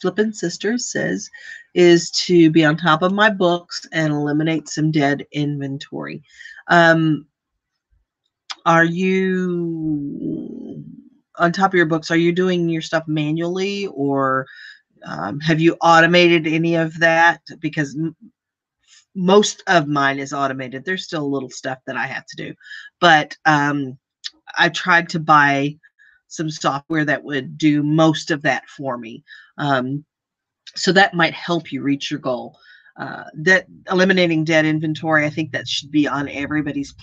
Speaker 1: Flippin' Sisters says, is to be on top of my books and eliminate some dead inventory. Are you on top of your books? Are you doing your stuff manually, or have you automated any of that? Because most of mine is automated. There's still a little stuff that I have to do, but I tried to buy some software that would do most of that for me. So that might help you reach your goal. That eliminating dead inventory, I think that should be on everybody's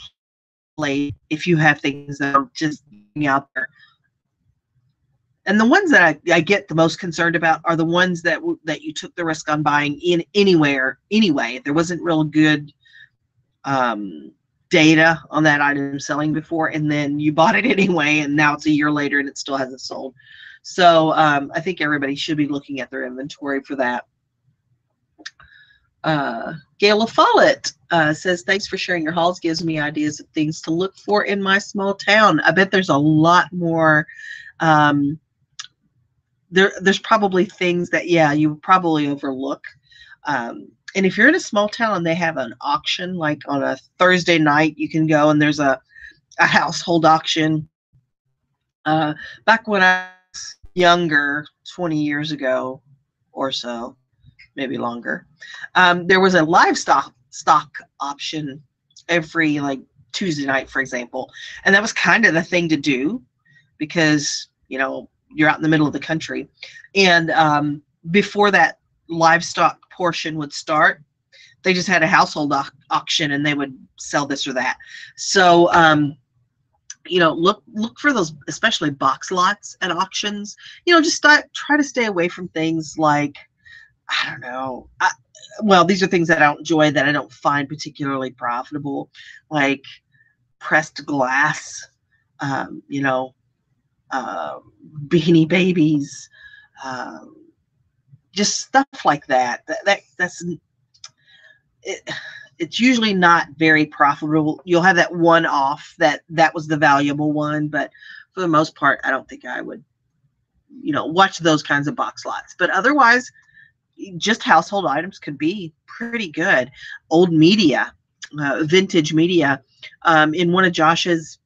Speaker 1: plate if you have things that are just out there. And the ones that I get the most concerned about are the ones that you took the risk on buying anyway. If there wasn't real good data on that item selling before, and then you bought it anyway, and now it's a year later and it still hasn't sold. So I think everybody should be looking at their inventory for that. Gail Follett says, thanks for sharing your hauls. Gives me ideas of things to look for in my small town. I bet there's a lot more. There's probably things that, you probably overlook. And if you're in a small town and they have an auction, like on a Thursday night, you can go and there's a household auction. Back when I was younger, 20 years ago or so, maybe longer, there was a livestock auction every Tuesday night, for example. And that was kind of the thing to do because, you're out in the middle of the country. And before that livestock portion would start, they just had a household auction and they would sell this or that. So, look for those, especially box lots at auctions. Just try to stay away from things like, I don't know. These are things that I don't enjoy, that I don't find particularly profitable, like pressed glass, Beanie Babies, just stuff like that. That's it. It's usually not very profitable. You'll have that one off that was the valuable one, but for the most part, I don't think I would, watch those kinds of box lots. But otherwise, just household items could be pretty good. Old media, vintage media. In one of Josh's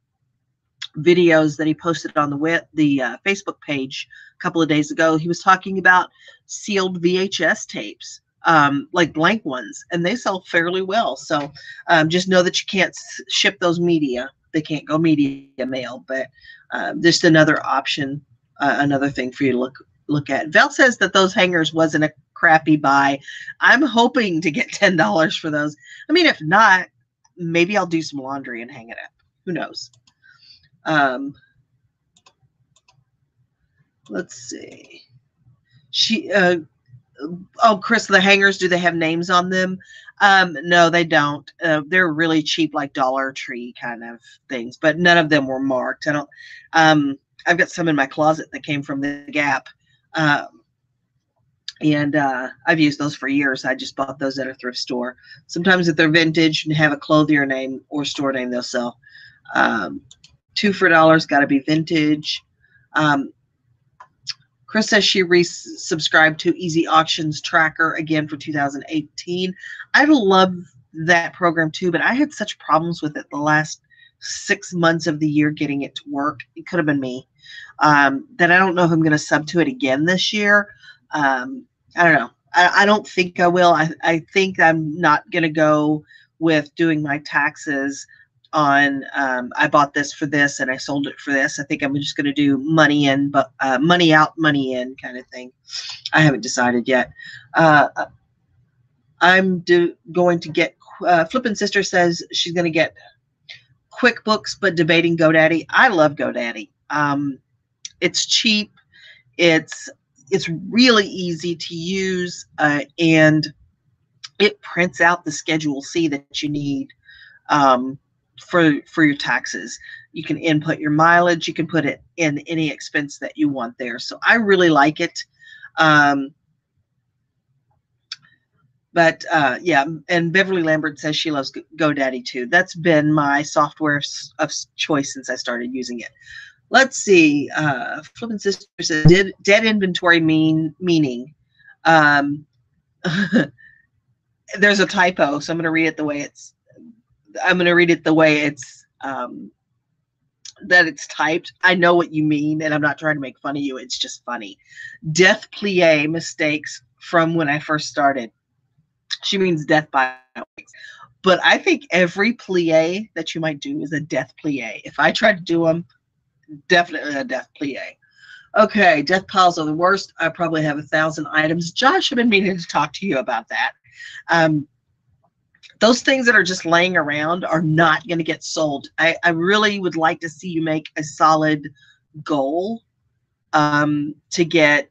Speaker 1: videos that he posted on the Facebook page a couple of days ago, he was talking about sealed VHS tapes, like blank ones, and they sell fairly well. So just know that you can't ship those media. They can't go media mail, but just another option, another thing for you to look at. Val says that those hangers wasn't a crappy buy. I'm hoping to get $10 for those. I mean, if not, maybe I'll do some laundry and hang it up. Who knows? Let's see. Oh, Chris, the hangers, do they have names on them? No, they don't. They're really cheap, like Dollar Tree kind of things, but none of them were marked. I've got some in my closet that came from the Gap. And I've used those for years. I just bought those at a thrift store. Sometimes if they're vintage and have a clothier name or store name, they'll sell. 2 for $1, got to be vintage. Chris says she resubscribed to Easy Auctions Tracker again for 2018. I love that program too, but I had such problems with it the last 6 months of the year getting it to work. It could have been me. That I don't know if I'm going to sub to it again this year. I don't know. I don't think I will. I think I'm not going to go with doing my taxes on I bought this for this and I sold it for this. I think I'm just going to do money in, but money out, money in kind of thing. I haven't decided yet. I'm going to get Flippin' Sister says she's going to get QuickBooks, but debating GoDaddy. I love GoDaddy. It's cheap. It's really easy to use, and it prints out the Schedule C that you need for your taxes. You can input your mileage. You can put it in any expense that you want there. So I really like it. Yeah, and Beverly Lambert says she loves GoDaddy too. That's been my software of choice since I started using it. Let's see. Flippin' Sister says, dead inventory meaning? There's a typo, so I'm going to read it the way it's. I'm going to read it the way it's that it's typed. I know what you mean, and I'm not trying to make fun of you. It's just funny. Death plie mistakes from when I first started. She means death by mistakes. But I think every plie that you might do is a death plie. If I tried to do them, definitely a death plie. Okay, death piles are the worst. I probably have 1,000 items. Josh, I've been meaning to talk to you about that. Those things that are just laying around are not going to get sold. I really would like to see you make a solid goal to get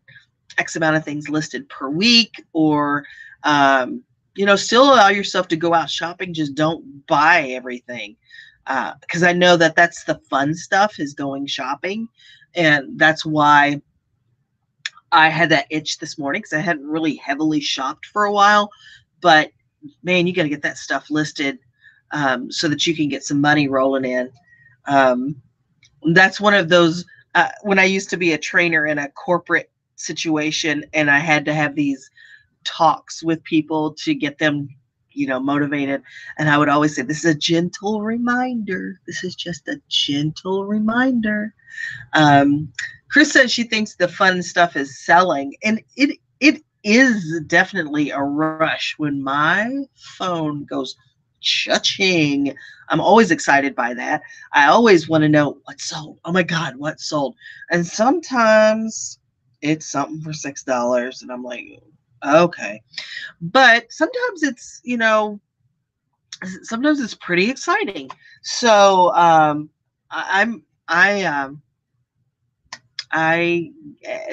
Speaker 1: X amount of things listed per week, or still allow yourself to go out shopping. Just don't buy everything, because I know that that's the fun stuff, is going shopping, and that's why I had that itch this morning, because I hadn't really heavily shopped for a while. But man, you got to get that stuff listed so that you can get some money rolling in. That's one of those, when I used to be a trainer in a corporate situation, and I had to have these talks with people to get them, motivated. And I would always say, this is a gentle reminder. This is just a gentle reminder. Chris says she thinks the fun stuff is selling, and it is definitely a rush when my phone goes cha-ching. I'm always excited by that. I always want to know what sold. Oh my God, what sold? And sometimes it's something for $6, and I'm like, okay. But sometimes it's, sometimes it's pretty exciting. So I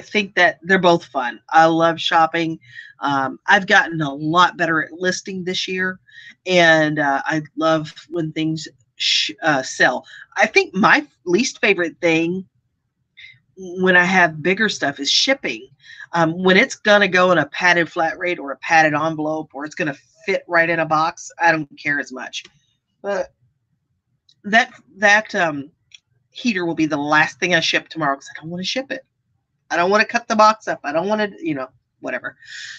Speaker 1: think that they're both fun. I love shopping. I've gotten a lot better at listing this year, and I love when things sell. I think my least favorite thing when I have bigger stuff is shipping. When it's going to go in a padded flat rate or a padded envelope, or it's going to fit right in a box, I don't care as much. But that heater will be the last thing I ship tomorrow, because I don't want to ship it. I don't want to cut the box up. I don't want to, whatever.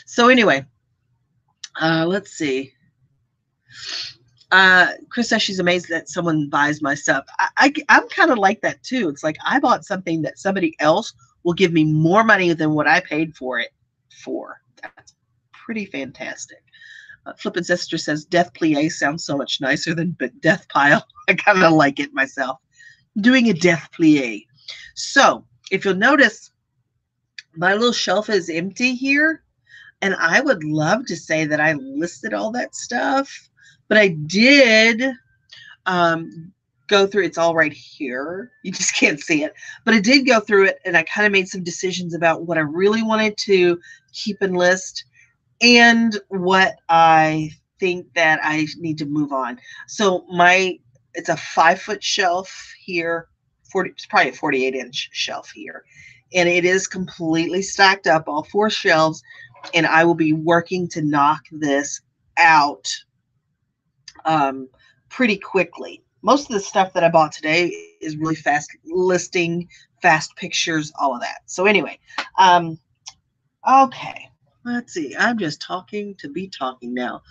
Speaker 1: So anyway, let's see. Chris says she's amazed that someone buys my stuff. I'm kind of like that too. It's like I bought something that somebody else will give me more money than what I paid for it for. That's pretty fantastic. Flippin' Sister says death plie sounds so much nicer than death pile. I kind of like it myself. Doing a death plie. So if you'll notice, my little shelf is empty here. And I would love to say that I listed all that stuff, but I did go through. It's all right here. You just can't see it. But I did go through it, and I kind of made some decisions about what I really wanted to keep and list and what I think that I need to move on. So it's a 5-foot shelf here. It's probably a 48-inch shelf here. And it is completely stacked up, all 4 shelves. And I will be working to knock this out pretty quickly. Most of the stuff that I bought today is really fast listing, fast pictures, all of that. So anyway, okay, let's see. I'm just talking to be talking now.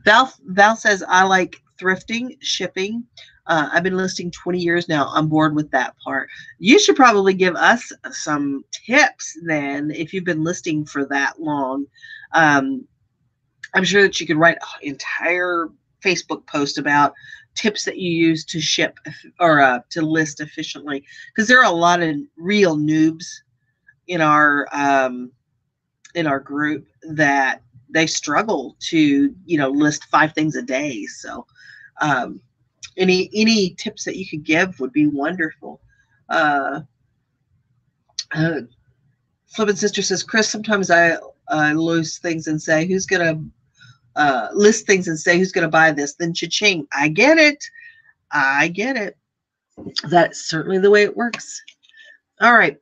Speaker 1: Val says, I like thrifting, shipping. I've been listing 20 years now. I'm bored with that part. You should probably give us some tips then if you've been listing for that long. I'm sure that you could write an entire Facebook post about tips that you use to ship or to list efficiently, because there are a lot of real noobs in our group that they struggle to list 5 things a day. So any tips that you could give would be wonderful. Flippin' Sister says, Chris, sometimes I lose things and say, who's gonna list things and say who's gonna buy this? Then cha-ching. I get it. That's certainly the way it works. All right.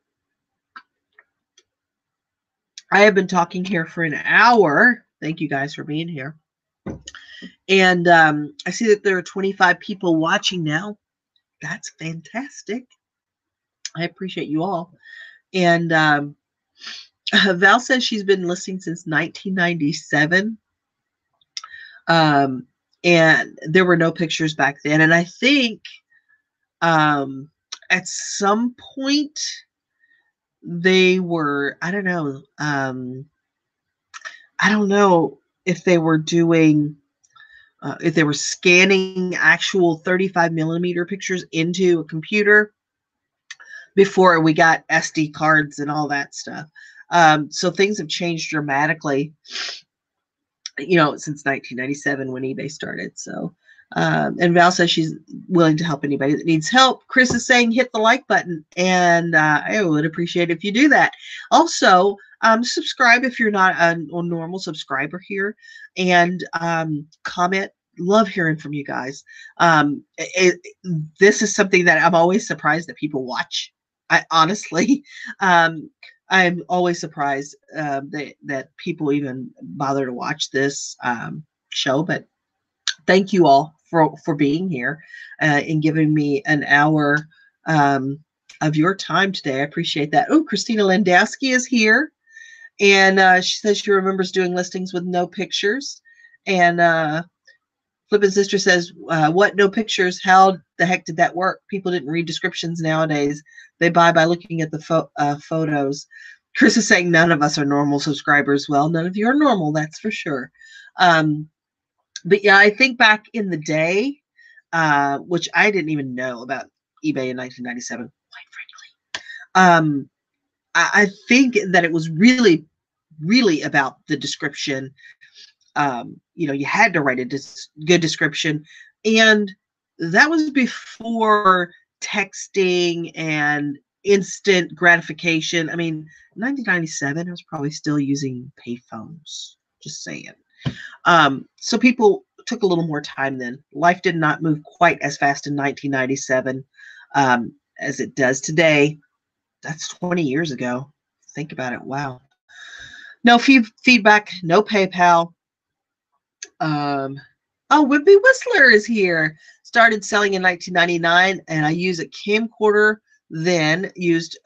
Speaker 1: I have been talking here for an hour. Thank you guys for being here. And I see that there are 25 people watching now. That's fantastic. I appreciate you all. And Val says she's been listing since 1997. And there were no pictures back then. And I think at some point they were, I don't know if they were doing, if they were scanning actual 35 millimeter pictures into a computer before we got SD cards and all that stuff. So things have changed dramatically, since 1997 when eBay started. So, and Val says she's willing to help anybody that needs help. Chris is saying hit the like button, and I would appreciate if you do that. Also, subscribe if you're not a normal subscriber here, and comment. Love hearing from you guys. This is something that I'm always surprised that people watch. Honestly, I'm always surprised that people even bother to watch this show. But thank you all for being here and giving me an hour of your time today. I appreciate that. Oh, Christina Landowski is here. And she says she remembers doing listings with no pictures. And Flippin' Sister says, what, no pictures? How the heck did that work? People didn't read descriptions nowadays. They buy by looking at the photos. Chris is saying none of us are normal subscribers. Well, none of you are normal, that's for sure. But yeah, I think back in the day, which I didn't even know about eBay in 1997, quite frankly. I think that it was really, really about the description. You had to write a good description, and that was before texting and instant gratification. I mean, 1997, I was probably still using payphones, just saying. So people took a little more time then. Life did not move quite as fast in 1997 as it does today. That's 20 years ago. Think about it. Wow. No feedback, no PayPal. Oh, Wimpy Whistler is here. Started selling in 1999, and I use a camcorder, then used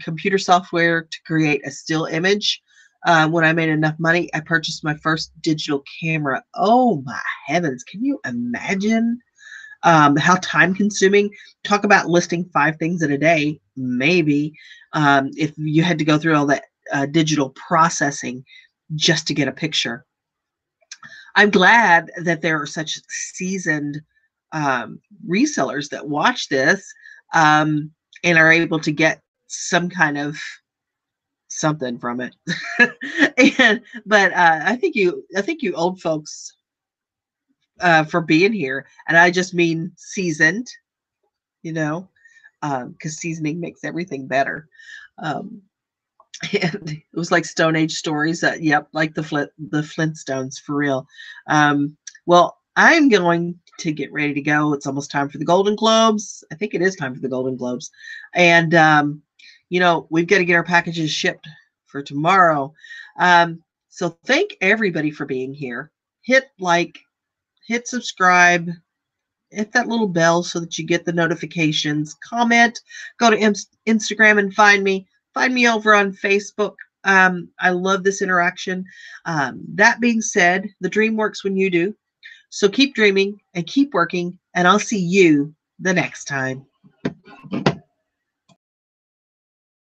Speaker 1: computer software to create a still image. when I made enough money, I purchased my first digital camera. Oh my heavens. Can you imagine how time consuming? Talk about listing 5 things in a day, maybe, if you had to go through all that digital processing just to get a picture. I'm glad that there are such seasoned resellers that watch this, um, and are able to get some kind of something from it. But I thank you old folks for being here, and I just mean seasoned, you know, because seasoning makes everything better. Um, and it was like Stone Age stories. Yep, like the Flintstones for real. Well, I'm going to get ready to go. It's almost time for the Golden Globes. I think it is time for the Golden Globes, and we've got to get our packages shipped for tomorrow. So thank everybody for being here. Hit like, hit subscribe, hit that little bell so that you get the notifications. Comment, go to Instagram and find me. Find me over on Facebook. I love this interaction. That being said, the dream works when you do. So keep dreaming and keep working, and I'll see you the next time.